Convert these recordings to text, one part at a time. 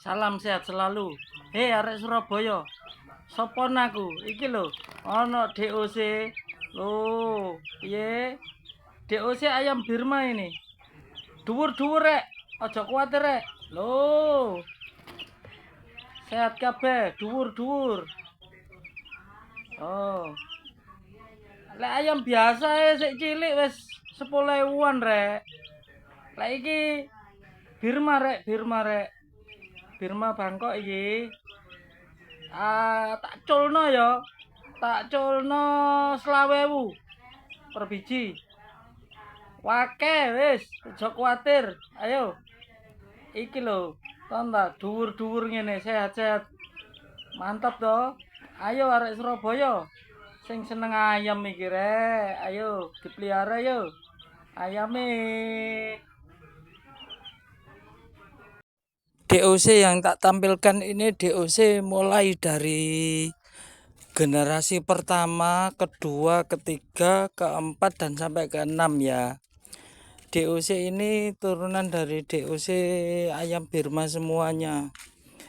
Salam sehat selalu. Hei arek Surabaya. Sopo naku? Iki lho, ana DOC. Loh, piye? DOC ayam Birma ini. Dhuwur-dhuwur rek. Aja kuwatir rek. Loh, sehat kabeh, dhuwur-dhuwur. Oh. Lek ayam biasa sik cilik wis 10.000-an rek. Lek iki Birma rek, Birma rek. Birma Bangkok iki. Tak culno ya. Tak culno 20.000 per biji. Wake wis, aja kuwatir. Ayo. Iki lho, tonta dhuwur-dhuwur ngene sehat-sehat. Mantap to. Ayo arek Surabaya. Sing seneng ayam iki rek. Ayo dipelihara yo. Ayame. DOC yang tak tampilkan ini DOC mulai dari generasi pertama, kedua, ketiga, keempat, dan sampai ke-6 ya. DOC ini turunan dari DOC ayam Birma semuanya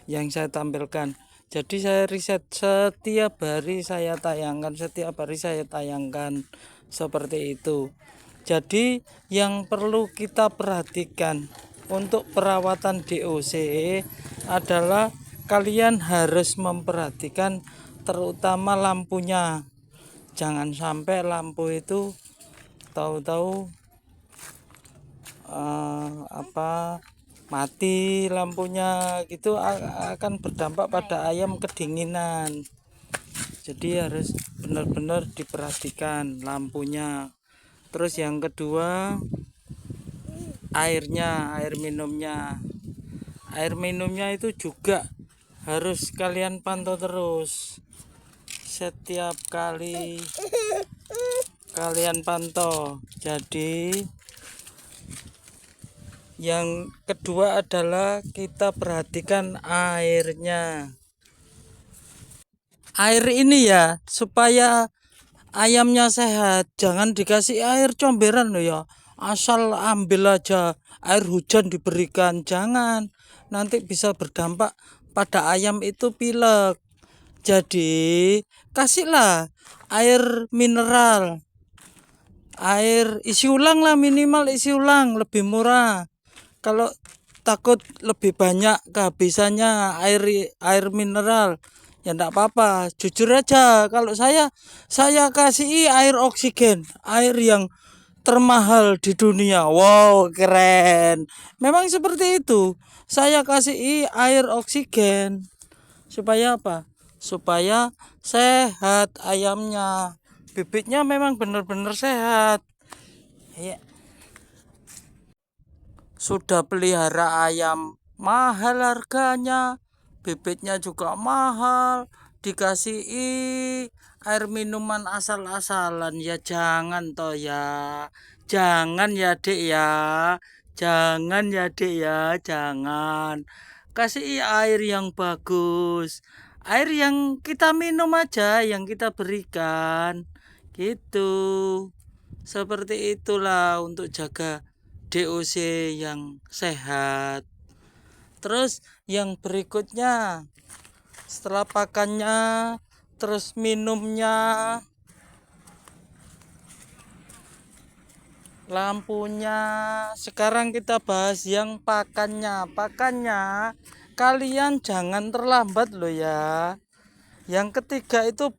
yang saya tampilkan. Jadi saya riset setiap hari saya tayangkan, seperti itu. Jadi yang perlu kita perhatikan untuk perawatan DOC adalah kalian harus memperhatikan terutama lampunya. Jangan sampai lampu itu tahu-tahu mati lampunya, gitu akan berdampak pada ayam kedinginan. Jadi harus benar-benar diperhatikan lampunya. Terus yang kedua, air minumnya. Air minumnya itu juga harus kalian pantau terus. Setiap kali kalian pantau. Jadi yang kedua adalah kita perhatikan airnya. Air ini ya supaya ayamnya sehat. Jangan dikasih air comberan loh ya. Asal ambil aja air hujan diberikan. Jangan. Nanti bisa berdampak pada ayam itu pilek. Jadi kasihlah air mineral. Air isi ulang lah, minimal isi ulang, lebih murah. Kalau takut lebih banyak kehabisannya air mineral, ya enggak apa-apa. Jujur aja, kalau saya kasih air oksigen, air yang termahal di dunia. Wow, keren. Memang seperti itu. Saya kasih air oksigen. Supaya apa? Supaya sehat ayamnya. Bibitnya memang benar-benar sehat. Ya. Sudah pelihara ayam mahal harganya, bibitnya juga mahal, dikasih air minuman asal-asalan, ya jangan toh ya. Jangan ya Dek ya. Jangan ya Dek ya, jangan. Kasih air yang bagus. Air yang kita minum aja, yang kita berikan. Gitu. Seperti itulah untuk jaga DOC yang sehat. Terus yang berikutnya, setelah pakannya, terus minumnya, lampunya. Sekarang kita bahas yang pakannya. Pakannya kalian jangan terlambat loh ya. Yang ketiga itu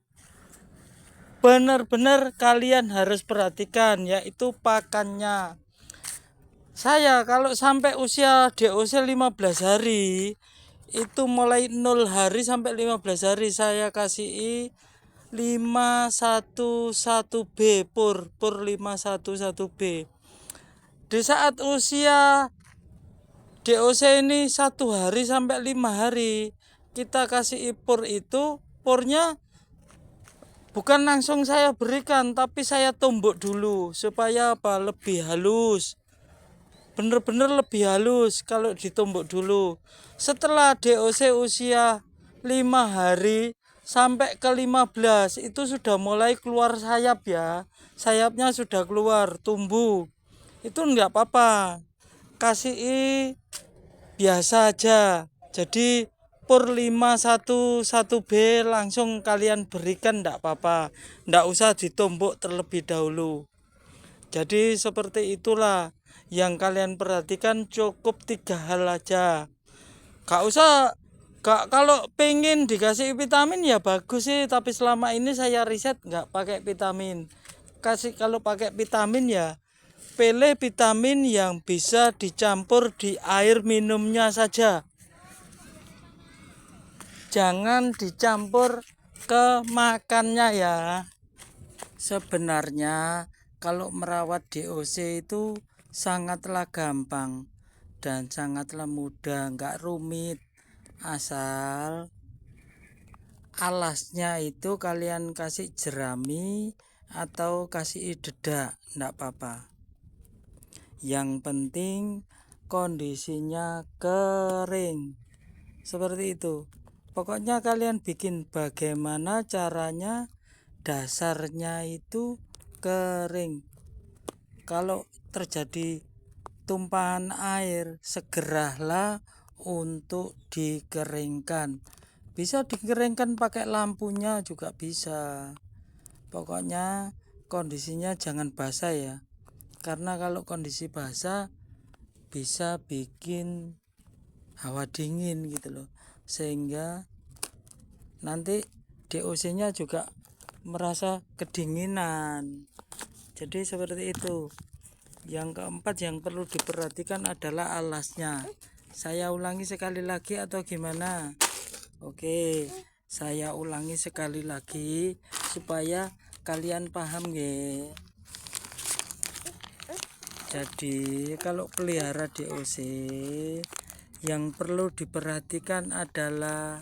benar-benar kalian harus perhatikan, yaitu pakannya. Saya kalau sampai usia DOC 15 hari, itu mulai 0 hari sampai 15 hari saya kasih 511B pur 511B. Di saat usia DOC ini 1 hari sampai 5 hari, kita kasih pur itu, purnya bukan langsung saya berikan, tapi saya tumbuk dulu supaya apa? Lebih halus. Bener-bener lebih halus kalau ditumbuk dulu. Setelah DOC usia 5 hari sampai ke 15 itu sudah mulai keluar sayap ya. Sayapnya sudah keluar, tumbuh. Itu enggak apa-apa. Kasih biasa aja. Jadi pur 511B langsung kalian berikan, ndak apa-apa, ndak usah ditumbuk terlebih dahulu. Jadi seperti itulah yang kalian perhatikan, cukup 3 hal aja. Gak usah, gak, kalau pengen dikasih vitamin ya bagus sih, tapi selama ini saya riset nggak pakai vitamin. Kalau pakai vitamin ya pilih vitamin yang bisa dicampur di air minumnya saja. Jangan dicampur ke makannya ya. Sebenarnya kalau merawat DOC itu sangatlah gampang dan sangatlah mudah, nggak rumit. Asal alasnya itu kalian kasih jerami atau kasih dedak, nggak apa-apa. Yang penting kondisinya kering. Seperti itu. Pokoknya kalian bikin bagaimana caranya dasarnya itu kering. Kalau terjadi tumpahan air, segeralah untuk dikeringkan. Bisa dikeringkan pakai lampunya juga bisa. Pokoknya kondisinya jangan basah ya. Karena kalau kondisi basah bisa bikin hawa dingin gitu loh. Sehingga nanti DOC-nya juga merasa kedinginan. Jadi seperti itu. Yang keempat yang perlu diperhatikan adalah alasnya. Saya ulangi sekali lagi atau gimana? Oke, saya ulangi sekali lagi supaya kalian paham ya. Jadi kalau pelihara DOC yang perlu diperhatikan adalah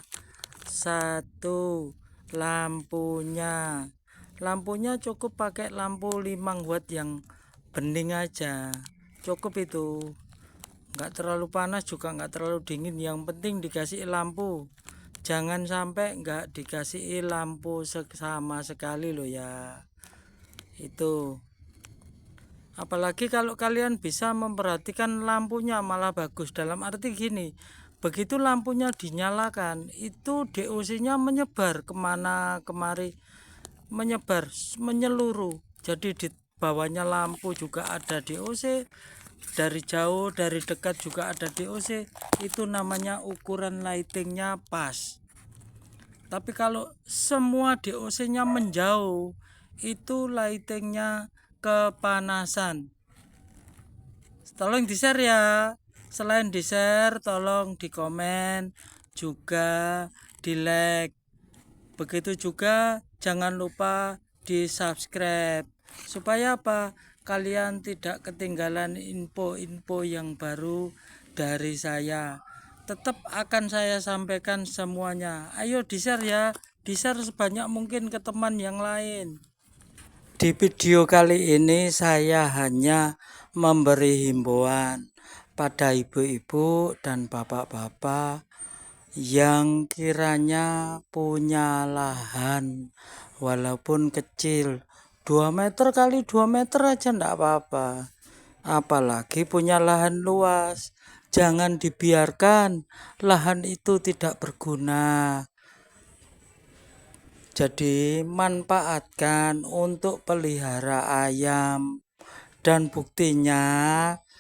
satu, lampunya. Lampunya cukup pakai lampu 5 watt yang bening aja, cukup itu. Nggak terlalu panas juga nggak terlalu dingin, yang penting dikasih lampu. Jangan sampai nggak dikasih lampu sama sekali loh ya. Itu apalagi kalau kalian bisa memperhatikan lampunya malah bagus. Dalam arti gini, begitu lampunya dinyalakan itu DOC-nya menyebar kemana kemari, menyebar menyeluruh. Jadi di bawahnya lampu juga ada DOC, dari jauh dari dekat juga ada DOC. Itu namanya ukuran lightingnya pas. Tapi kalau semua DOC-nya menjauh, itu lightingnya kepanasan. Tolong di share ya. Selain di share, tolong di komen juga, di like. Begitu juga jangan lupa di subscribe. Supaya apa? Kalian tidak ketinggalan info-info yang baru dari saya. Tetap akan saya sampaikan semuanya. Ayo di share ya. Di share sebanyak mungkin ke teman yang lain. Di video kali ini saya hanya memberi himbauan pada ibu-ibu dan bapak-bapak yang kiranya punya lahan walaupun kecil, 2 meter kali 2 meter aja enggak apa-apa. Apalagi punya lahan luas. Jangan dibiarkan lahan itu tidak berguna. Jadi manfaatkan untuk pelihara ayam. Dan buktinya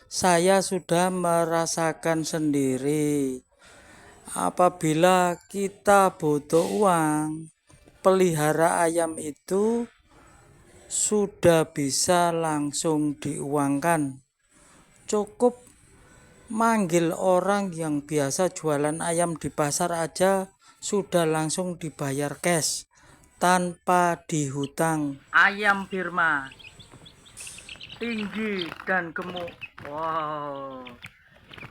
saya sudah merasakan sendiri. Apabila kita butuh uang, pelihara ayam itu sudah bisa langsung diuangkan. Cukup manggil orang yang biasa jualan ayam di pasar aja sudah langsung dibayar cash tanpa dihutang. Ayam Birma tinggi dan gemuk. Wow.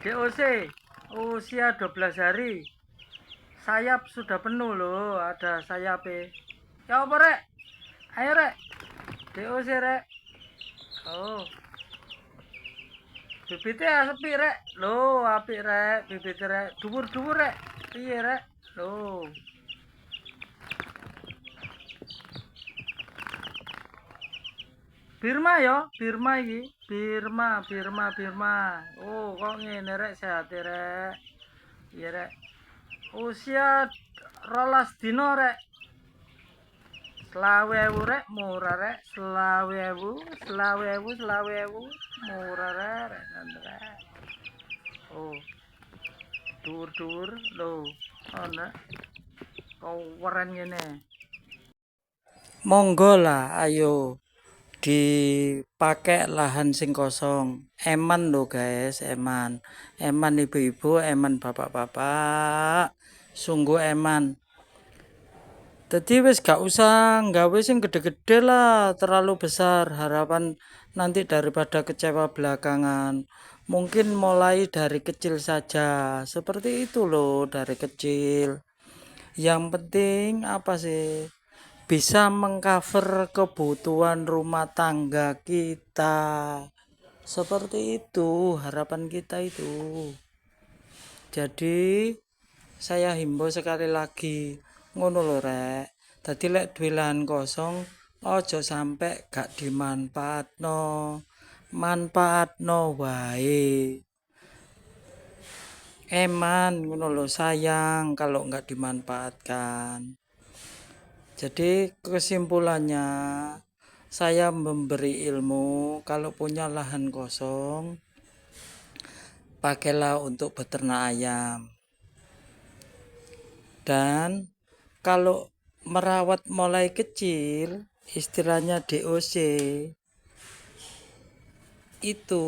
DOC usia 12 hari. Sayap sudah penuh loh, ada sayapnya. Ya apa rek? Ayo rek. DOC rek. Oh. Bibitnya sepi rek. Loh, apik rek, bibit rek. Dhuwur-dhuwur rek. Piye rek? Loh. Birma ya, Birma iki. Birma. Oh, kok ngene rek, sehat rek. Iya rek. Usia 12 dino rek. 20.000 rek, murah rek. 20.000 murah rek. Oh, dhuwur-dhuwur lho. Ana keren ngene. Monggo lah, ayo dipakai lahan sing kosong. Eman lo guys, eman. Eman ibu-ibu, eman bapak-bapak. Sungguh eman. Jadi wis gak usah nggawe sing gede-gede lah, terlalu besar harapan nanti daripada kecewa belakangan. Mungkin mulai dari kecil saja. Seperti itu loh, dari kecil. Yang penting apa sih? Bisa mengcover kebutuhan rumah tangga kita. Seperti itu harapan kita itu. Jadi saya himbau sekali lagi, ngono lho rek. Dadi lek duwe lahan kosong aja sampe gak dimanfaatno. Manfaatno wae. Eman ngono lho, sayang kalau nggak dimanfaatkan. Jadi kesimpulannya saya memberi ilmu kalau punya lahan kosong pakailah untuk beternak ayam. Dan kalau merawat mulai kecil, istilahnya DOC, itu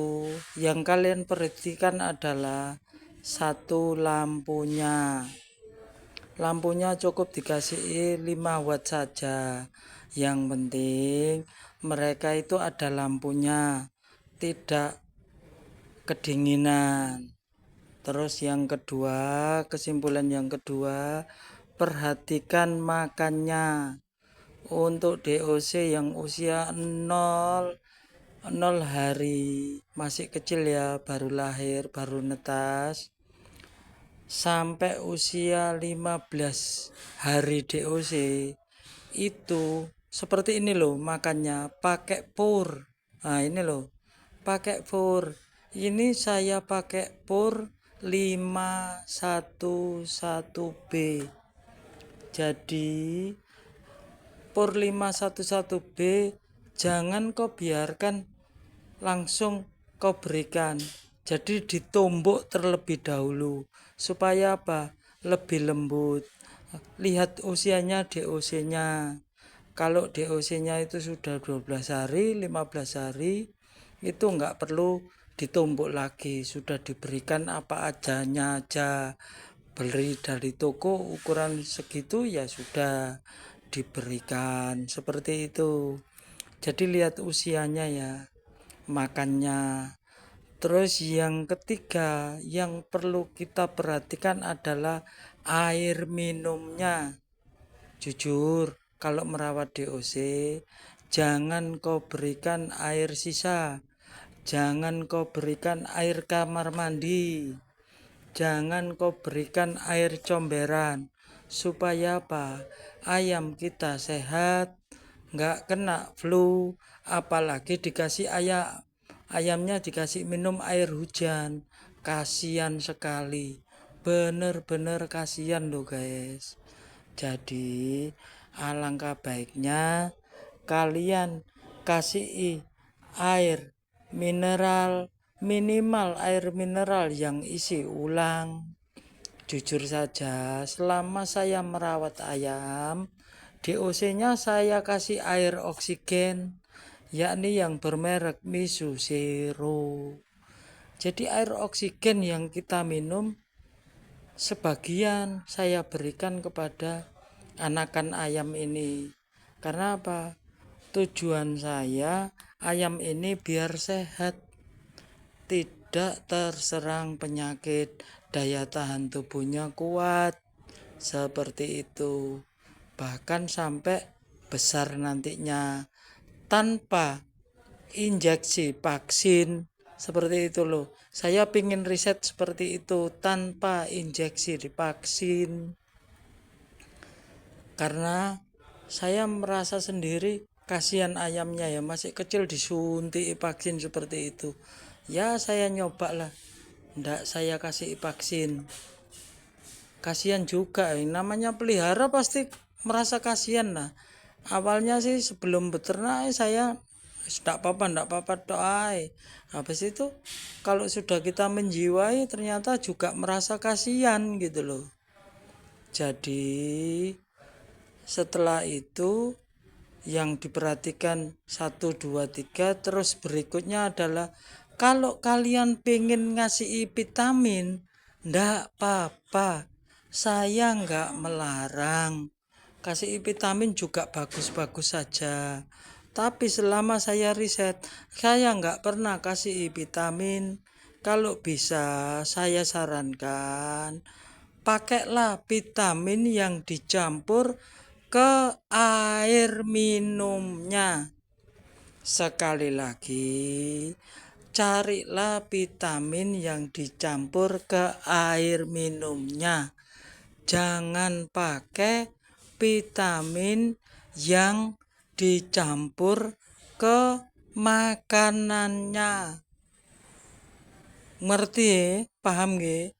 yang kalian perhatikan adalah satu lampunya. Lampunya cukup dikasih 5 watt saja. Yang penting mereka itu ada lampunya, tidak kedinginan. Terus yang kedua, kesimpulan yang kedua, perhatikan makannya. Untuk DOC yang usia 0 hari, masih kecil ya, baru lahir, baru netas, sampai usia 15 hari DOC, itu seperti ini loh makannya, pakai pur. Nah ini loh, pakai pur. Ini saya pakai pur 511B. Jadi pur 511B jangan kau biarkan langsung kau berikan. Jadi ditumbuk terlebih dahulu supaya apa? Lebih lembut. Lihat usianya DOC-nya. Kalau DOC-nya itu sudah 12 hari, 15 hari, itu enggak perlu ditumbuk lagi, sudah diberikan apa adanya aja. Beli dari toko ukuran segitu ya sudah diberikan seperti itu. Jadi lihat usianya ya, makannya. Terus yang ketiga yang perlu kita perhatikan adalah air minumnya. Jujur, kalau merawat DOC jangan kau berikan air sisa, jangan kau berikan air kamar mandi, jangan kau berikan air comberan. Supaya apa? Ayam kita sehat, nggak kena flu, apalagi dikasih ayamnya dikasih minum air hujan. Kasihan sekali, bener-bener kasihan loh guys. Jadi alangkah baiknya kalian kasih air mineral, minimal air mineral yang isi ulang. Jujur saja, selama saya merawat ayam, DOC-nya saya kasih air oksigen, yakni yang bermerek Misu Zero. Jadi air oksigen yang kita minum sebagian saya berikan kepada anakan ayam ini. Karena apa? Tujuan saya ayam ini biar sehat, tidak terserang penyakit, daya tahan tubuhnya kuat, seperti itu. Bahkan sampai besar nantinya tanpa injeksi vaksin, seperti itu loh. Saya pingin riset seperti itu, tanpa injeksi vaksin. Karena saya merasa sendiri kasihan ayamnya ya, masih kecil disuntik vaksin seperti itu. Ya saya nyoba lah, ndak saya kasih vaksin. kasihan juga. Namanya pelihara pasti merasa kasihan lah. Awalnya sih sebelum beternak saya tidak apa-apa doa. Habis itu kalau sudah kita menjiwai ternyata juga merasa kasihan gitu loh. Jadi setelah itu yang diperhatikan 1, 2, 3, terus berikutnya adalah kalau kalian pengen ngasih vitamin ndak apa-apa, saya nggak melarang, kasih vitamin juga bagus-bagus saja, tapi selama saya riset saya nggak pernah kasih vitamin. Kalau bisa saya sarankan pakailah vitamin yang dicampur ke air minumnya. Sekali lagi, carilah vitamin yang dicampur ke air minumnya. Jangan pakai vitamin yang dicampur ke makanannya. Ngerti ya? Paham ya?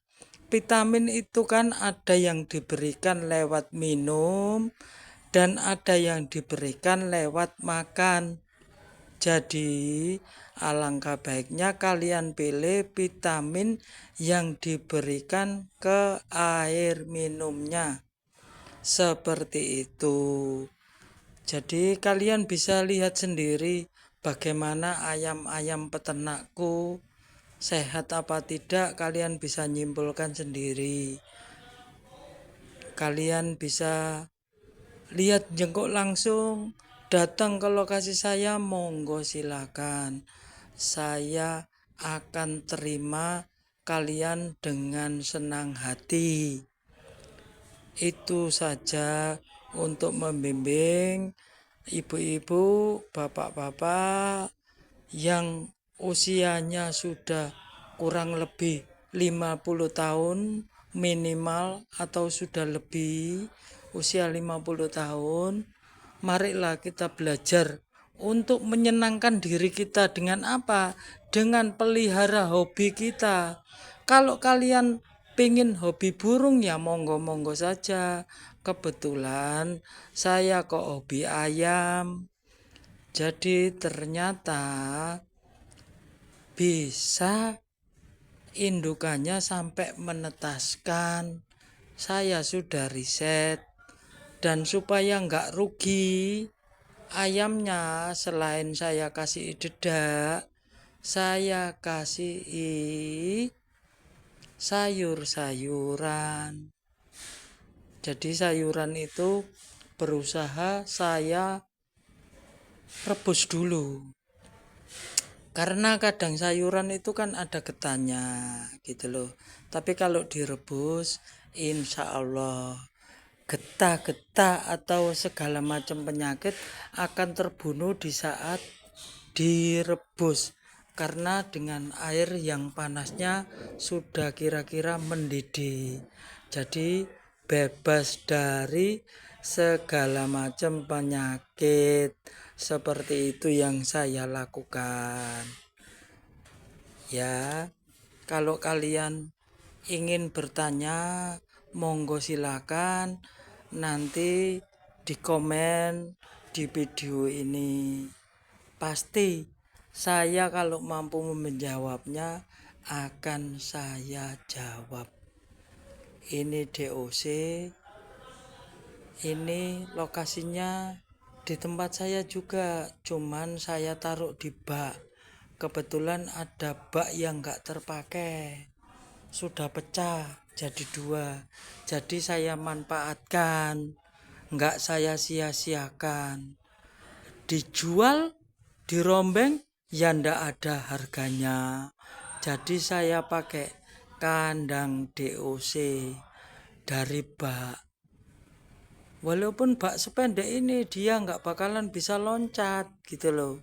Vitamin itu kan ada yang diberikan lewat minum dan ada yang diberikan lewat makan. Jadi alangkah baiknya kalian pilih vitamin yang diberikan ke air minumnya. Seperti itu. Jadi kalian bisa lihat sendiri bagaimana ayam-ayam peternakku sehat apa tidak, kalian bisa nyimpulkan sendiri. Kalian bisa lihat jengkok langsung, datang ke lokasi saya, monggo silakan. Saya akan terima kalian dengan senang hati. Itu saja untuk membimbing ibu-ibu, bapak-bapak yang usianya sudah kurang lebih 50 tahun minimal atau sudah lebih usia 50 tahun. Marilah kita belajar untuk menyenangkan diri kita dengan apa? Dengan pelihara hobi kita. Kalau kalian pengen hobi burung ya monggo-monggo saja. Kebetulan saya kok hobi ayam. Jadi ternyata bisa indukannya sampai menetaskan. Saya sudah riset dan supaya nggak rugi ayamnya, selain saya kasih dedak, saya kasih sayur-sayuran. Jadi sayuran itu berusaha saya rebus dulu. Karena kadang sayuran itu kan ada getahnya gitu loh. Tapi kalau direbus insya Allah getah-getah atau segala macam penyakit akan terbunuh di saat direbus. Karena dengan air yang panasnya sudah kira-kira mendidih. Jadi bebas dari segala macam penyakit. Seperti itu yang saya lakukan. Ya, kalau kalian ingin bertanya, monggo silakan nanti di komen di video ini. Pasti saya kalau mampu menjawabnya akan saya jawab. Ini DOC, ini lokasinya di tempat saya juga, cuman saya taruh di bak. Kebetulan ada bak yang gak terpakai, sudah pecah jadi 2. Jadi saya manfaatkan, gak saya sia-siakan. Dijual, dirombeng, ya ndak ada harganya. Jadi saya pakai kandang DOC dari bak. Walaupun bak sependek ini dia nggak bakalan bisa loncat gitu loh.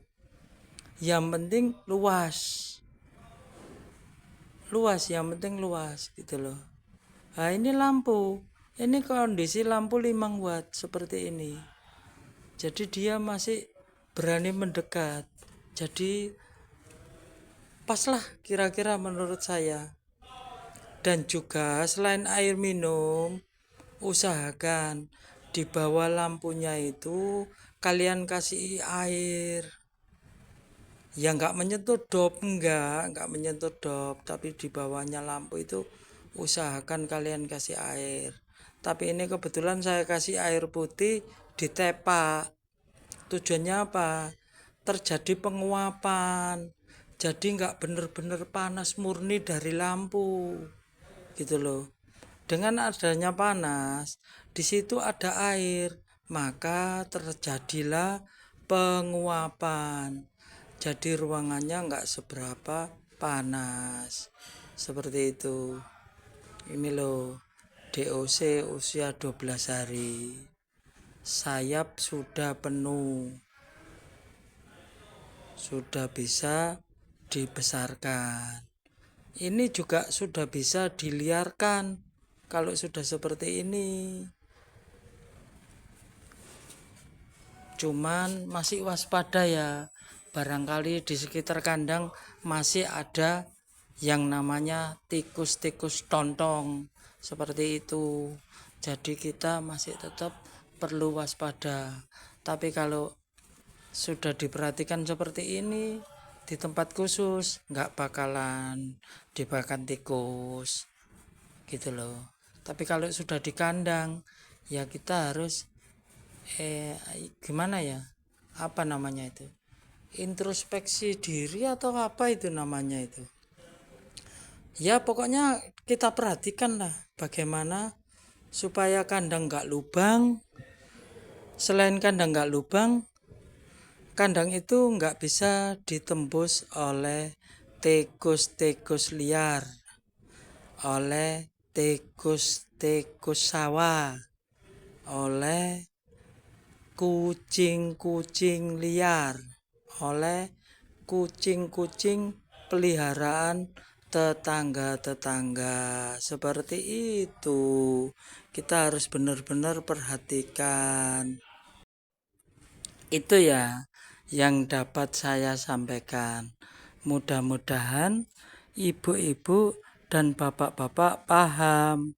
Yang penting luas. Yang penting luas gitu loh. Nah ini lampu. Ini kondisi lampu 5 watt seperti ini. Jadi dia masih berani mendekat. Jadi paslah kira-kira menurut saya. Dan juga selain air minum, usahakan di bawah lampunya itu kalian kasih air. Ya nggak menyentuh dop, nggak menyentuh dop, tapi di bawahnya lampu itu usahakan kalian kasih air. Tapi ini kebetulan saya kasih air putih di tepak. Tujuannya apa? Terjadi penguapan. Jadi nggak bener-bener panas murni dari lampu, gitu loh. Dengan adanya panas, di situ ada air, maka terjadilah penguapan. Jadi ruangannya nggak seberapa panas. Seperti itu. Ini loh, DOC usia 12 hari. Sayap sudah penuh. Sudah bisa dibesarkan. Ini juga sudah bisa diliarkan kalau sudah seperti ini. Cuman masih waspada ya. Barangkali di sekitar kandang masih ada yang namanya tikus-tikus tontong. Seperti itu. Jadi kita masih tetap perlu waspada. Tapi kalau sudah diperhatikan seperti ini di tempat khusus, nggak bakalan dimakan tikus, gitu loh. Tapi kalau sudah di kandang, ya kita harus gimana ya, apa namanya itu, introspeksi diri atau apa itu namanya itu, ya pokoknya kita perhatikan lah bagaimana supaya kandang nggak lubang. Selain kandang nggak lubang, kandang itu nggak bisa ditembus oleh tikus-tikus liar, oleh tikus-tikus sawah, oleh kucing-kucing liar, oleh kucing-kucing peliharaan tetangga-tetangga. Seperti itu. Kita harus benar-benar perhatikan. Itu ya yang dapat saya sampaikan. Mudah-mudahan ibu-ibu dan bapak-bapak paham.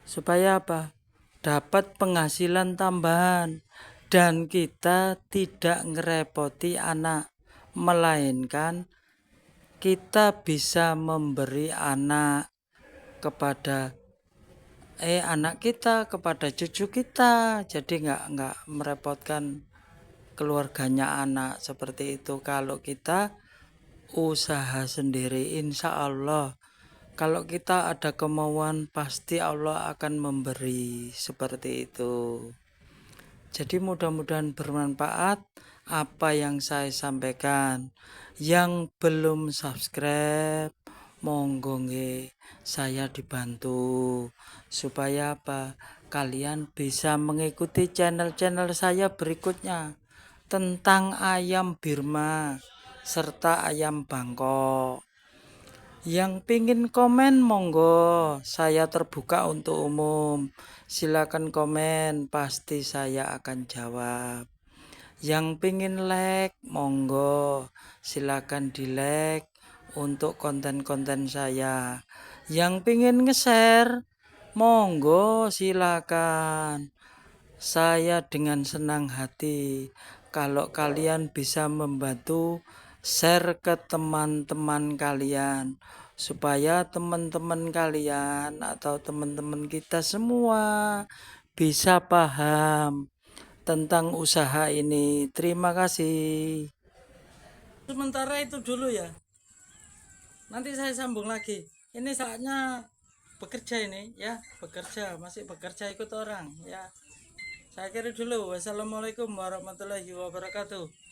Supaya apa? Dapat penghasilan tambahan dan kita tidak ngerepoti anak, melainkan kita bisa memberi anak kepada anak kita, kepada cucu kita. Jadi nggak merepotkan keluarganya anak. Seperti itu. Kalau kita usaha sendiri, insya Allah kalau kita ada kemauan pasti Allah akan memberi. Seperti itu. Jadi mudah-mudahan bermanfaat apa yang saya sampaikan. Yang belum subscribe, monggo nggih, saya dibantu supaya apa? Kalian bisa mengikuti channel-channel saya berikutnya tentang ayam Birma serta ayam Bangkok. Yang pingin komen monggo, saya terbuka untuk umum. Silakan komen, pasti saya akan jawab. Yang pingin like monggo, silakan di like untuk konten-konten saya. Yang pingin nge-share monggo silakan. Saya dengan senang hati kalau kalian bisa membantu share ke teman-teman kalian supaya teman-teman kalian atau teman-teman kita semua bisa paham tentang usaha ini. Terima kasih. Sementara itu dulu ya. Nanti saya sambung lagi. Ini saatnya bekerja ini ya, bekerja, masih bekerja ikut orang ya. Saya kira dulu. Wassalamualaikum warahmatullahi wabarakatuh.